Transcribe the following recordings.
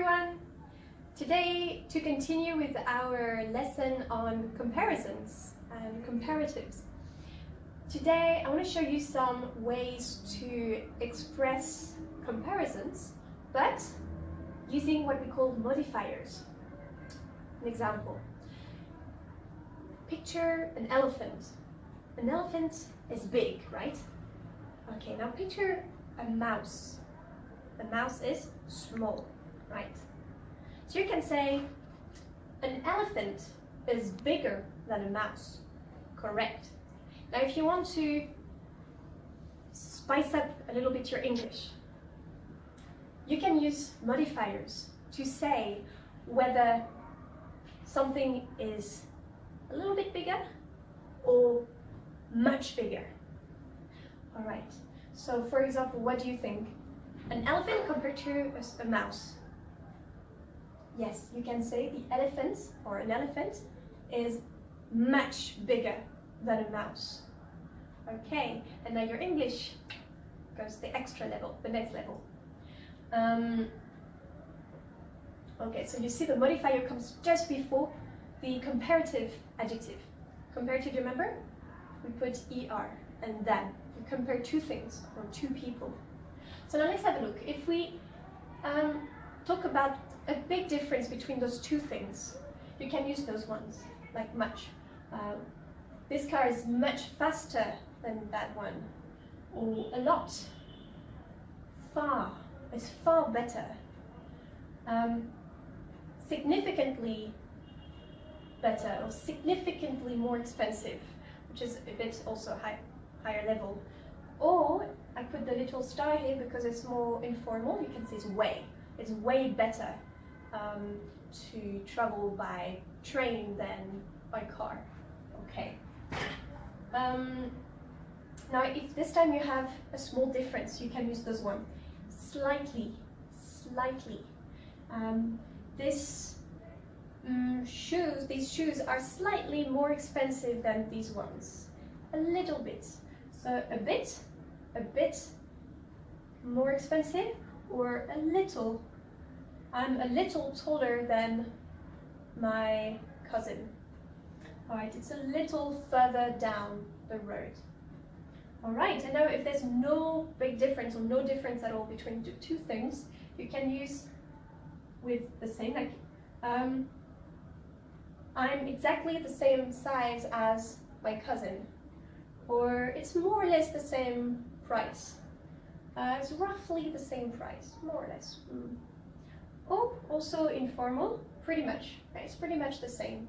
everyone! Today, to continue with our lesson on comparisons and comparatives, today I want to show you some ways to express comparisons, but using what we call modifiers. An example. Picture an elephant. An elephant is big, right? Okay, now picture a mouse. A mouse is small, right? So you can say an elephant is bigger than a mouse. Correct. Now if you want to spice up a little bit your English, you can use modifiers to say whether something is a little bit bigger or much bigger. All right, so for example, what do you think? An elephant compared to a mouse? Yes, you can say the elephant or an elephant is much bigger than a mouse. Okay, and now your English goes the extra level, the next level. Okay, so you see the modifier comes just before the comparative adjective. Comparative, remember? We put ER and then you compare two things or two people. So now let's have a look. If we talk about a big difference between those two things, you can use those ones, like much. This car is much faster than that one, or a lot, far, is far better, significantly better, or significantly more expensive, which is a bit also higher level. Or I put the little star here because it's more informal. You can say it's way better to travel by train than by car. Okay. Now if this time you have a small difference, you can use this one. Slightly. These shoes are slightly more expensive than these ones. A little bit. So a bit more expensive, or a little. I'm a little taller than my cousin. All right, it's a little further down the road. All right, and now if there's no big difference or no difference at all between the two things, you can use with the same, like, I'm exactly the same size as my cousin, or it's more or less the same price. It's roughly the same price, more or less. Or also informal, pretty much. Right? It's pretty much the same.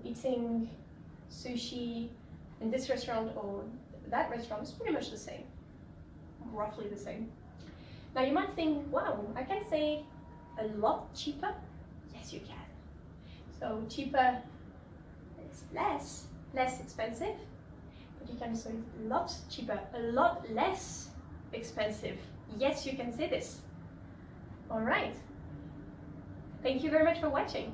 Eating sushi in this restaurant or that restaurant is pretty much the same, roughly the same. Now you might think, wow, I can say a lot cheaper. Yes, you can. So cheaper is less expensive, but you can say a lot cheaper, a lot less expensive. Yes, you can say this. All right. Thank you very much for watching.